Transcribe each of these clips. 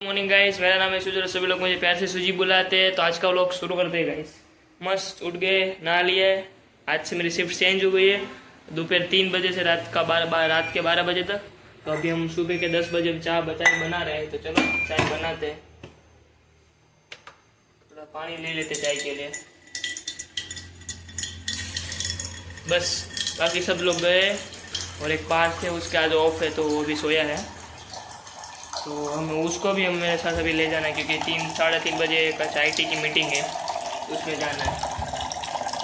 Morning guys, मेरा नाम है सुजर। सभी लोग मुझे प्यार से सुजी बुलाते हैं। तो आज का व्लॉग शुरू करते हैं गाइस। मस्त उठ गए, नहा लिए। आज से मेरी शिफ्ट चेंज हो गई है, दोपहर 3 बजे से रात के 12 बजे तक। तो अभी हम सुबह के 10 बजे चाय बना रहे हैं। तो चलो चाय बनाते हैं। थोड़ा पानी ले लेते चाय के लिए। बस बाकी सब लोग गए और एक पार्थ है, उसके आज ऑफ है तो वो भी सोया है। तो हम उसको भी हम मेरे साथ अभी ले जाना है, क्योंकि 3-3:30 बजे का चाय टी की मीटिंग है, उसमें जाना है।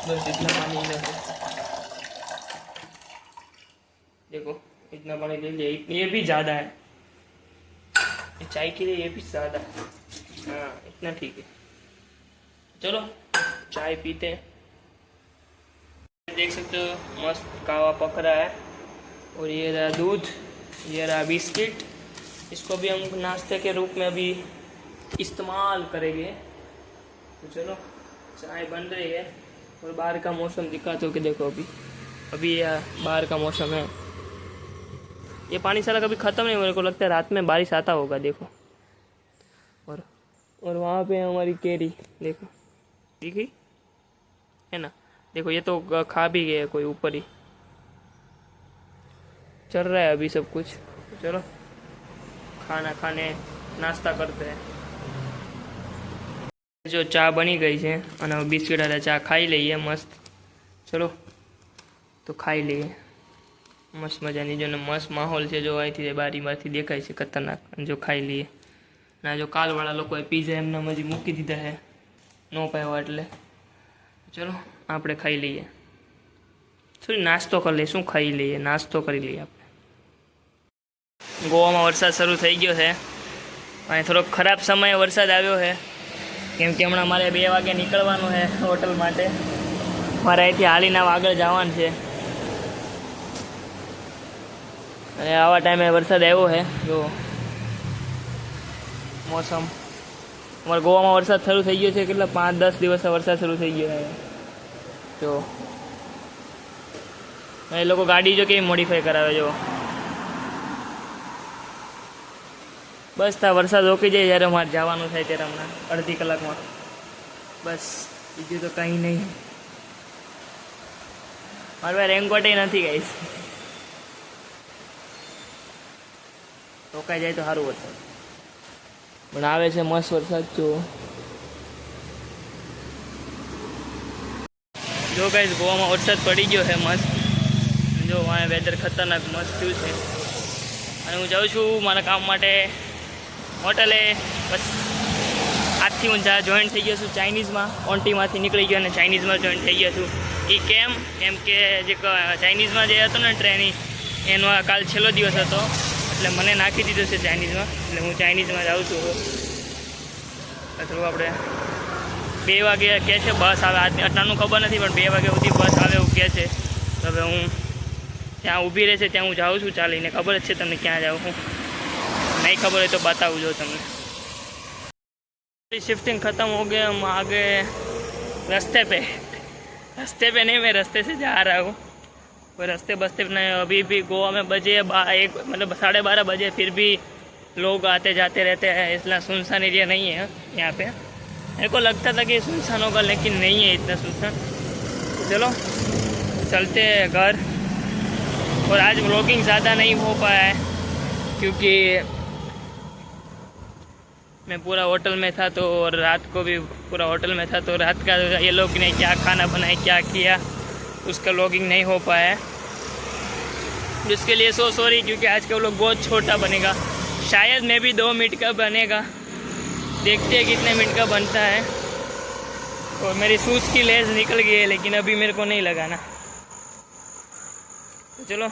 बस इतना पानी लेना है। देखो इतना पानी ले लिया, ये भी ज़्यादा है चाय के लिए, ये भी ज़्यादा है। हाँ इतना ठीक है। चलो चाय पीते हैं। देख सकते हो मस्त कावा पक रहा है। और ये रहा दूध, ये रहा बिस्किट। इसको भी हम नाश्ते के रूप में अभी इस्तेमाल करेंगे। तो चलो चाय बन रही है। और बाहर का मौसम दिखाते हो कि देखो अभी यह बाहर का मौसम है। ये पानी सारा कभी ख़त्म नहीं, मेरे को लगता है रात में बारिश आता होगा। देखो और वहाँ पे हमारी केरी देखो दिखी है ना। देखो ये तो खा भी गया कोई, ऊपर ही चल रहा है अभी सब कुछ। चलो खाना खाने नाश्ता करते हैं। जो चा बनी गई है અને બિસ્કિટ અને ચા ખાઈ લઈએ મસ્ત। ચલો તો ખાઈ લઈએ મસ્ત મજાની। જો મસ્ત માહોલ છે, જો અહીંથી બારીમાંથી દેખાય છે ખતરનાક। જો ખાઈ લઈએ। ના જો કાલવાળા લોકોએ પીઝા એમના હજી મૂકી દીધા છે, નો પાયો એટલે ચલો આપણે ખાઈ લઈએ। થોડી નાસ્તો કરી લઈએ, શું ખાઈ લઈએ, નાસ્તો કરી લઈએ આપણે। गोवा में वरसाद शुरू थी गयो है। थोड़ो खराब समय वरसाद आव्यो है, केम के हमणां मारे 2 वागे निकलवानुं है होटल माटे। मारे अहींथी हालीने आगळ जवानुं छे अने आवा टाइमे वरसाद आव्यो है। जो मौसम अमारे गोवा में वरसाद शुरू थई गयो छे, केटला 5-10 दिवस वरसाद शुरू थई गयो है। जो ए लोको गाड़ी जो केवी मोडिफाई करावे। जो बस था वरसाद रोकी जाए जयरे मारे जवानुं थाय त्यारे हमणां अर्धी कलाक में। बस बीजुं तो कहीं नहीं। मारे भाई रेनकोट नहीं गाइस, रोकाई जाए तो सारूं वरसाद। पण आवे छे मस्त वरसाद। जो गाइस गोवा में वरसाद पड़ी गयो है मस्त। जो वहाँ वेदर खतरनाक मस्त थयुं छे। अने हूँ जाऊँ छूँ मारा काम माटे होटले। बस आज थी हूँ जॉइन थी गयो छूँ चाइनीज़ में। ओंटी में निकली गयो ने चाइनीज़ में जॉइन थी गयो छूँ। ये केम के जे चाइनीज़ में जे हतो ने ट्रेन एनो काल छेल्लो दिवस हतो, एटले मने नाखी दीधो छे चाइनीज़ में। एटले हूँ चाइनीज़ में जाऊँ छूँ। थोड़ું આપણે 2 वागे કહે છે બસ આવે। આટલાનું ખબર નથી, પણ 2 વાગ્યા સુધી બસ આવે એવું કહે છે। તો હવે હું ત્યાં ઊભી રહેશે ત્યાં હું જાઉં છું ચાલીને। ખબર જ છે તમને ક્યાં જાઉં છું, नहीं खबर है तो बताऊँ जो तुमने। शिफ्टिंग ख़त्म हो गया, हम आगे रास्ते पे नहीं, मैं रास्ते से जा रहा हूँ। कोई रास्ते नहीं। अभी भी गोवा में बजे 1 मतलब 12:30 बजे, फिर भी लोग आते जाते रहते हैं। इतना सुनसान एरिया नहीं है यहाँ पे। मेरे को लगता था कि सुनसान होगा, लेकिन नहीं है इतना सुनसान। चलो चलते हैं घर। और आज व्लॉगिंग ज़्यादा नहीं हो पाया है, क्योंकि मैं पूरा होटल में था। तो और रात को भी पूरा होटल में था। तो रात का ये लोग ने क्या खाना बनाया, क्या किया, उसका व्लॉगिंग नहीं हो पाया है। जिसके लिए सॉरी, क्योंकि आज का व्लॉग बहुत छोटा बनेगा। शायद मैं भी 2 मिनट का बनेगा, देखते हैं कितने मिनट का बनता है। और मेरी शूज़ की लेस निकल गई है, लेकिन अभी मेरे को नहीं लगाना। तो चलो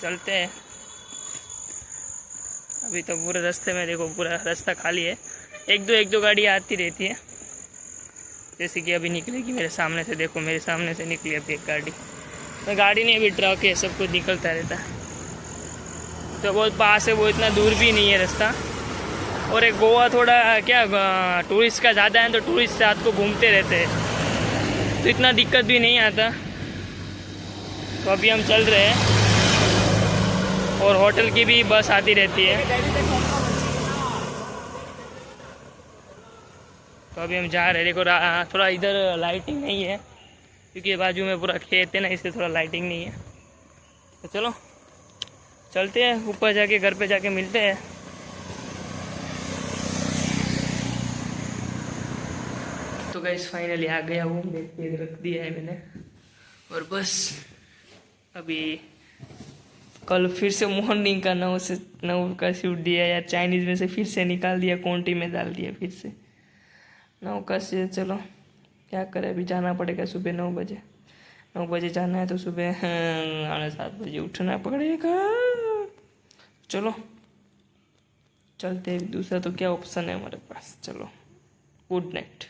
चलते हैं। अभी तो पूरे रास्ते में देखो पूरा रास्ता खाली है। एक दो गाड़ी आती रहती है, जैसे कि अभी निकलेगी मेरे सामने से। देखो मेरे सामने से निकली अभी एक गाड़ी। तो गाड़ी नहीं, अभी ट्रक है, सब कुछ निकलता रहता है। तो बहुत पास है, वो इतना दूर भी नहीं है रास्ता। और एक गोवा थोड़ा क्या टूरिस्ट का ज़्यादा है, तो टूरिस्ट रात को घूमते रहते हैं, तो इतना दिक्कत भी नहीं आता। तो अभी हम चल रहे हैं। और होटल की भी बस आती रहती है। तो अभी हम जा रहे हैं। देखो थोड़ा इधर लाइटिंग नहीं है क्योंकि बाजू में पूरा खेत है ना, इससे थोड़ा लाइटिंग नहीं है। तो चलो चलते हैं ऊपर जाके, घर पे जाके मिलते हैं। तो गाइस फाइनली आ गया हूँ, बैग पे रख दिया है मैंने। और बस अभी कल फिर से मॉर्निंग का 9 से 9 का शूट दिया यार, चाइनीज़ में से फिर से निकाल दिया, क्वांटी में डाल दिया फिर से 9 का से। चलो क्या करें, अभी जाना पड़ेगा सुबह 9 बजे। 9 बजे जाना है तो सुबह 7:30 बजे उठना पड़ेगा। चलो चलते हैं, दूसरा तो क्या ऑप्शन है हमारे पास। चलो गुड नाइट।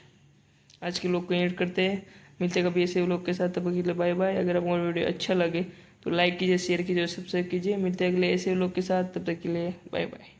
आज के लोग को एड करते हैं, मिलते हैं कभी ऐसे लोग के साथ। तब तक के लिए बाय बाय। अगर आपको वीडियो अच्छा लगे तो लाइक कीजिए, शेयर कीजिए और सब्सक्राइब कीजिए। मिलते हैं अगले ऐसे लोग के साथ, तब तक के लिए बाय बाय।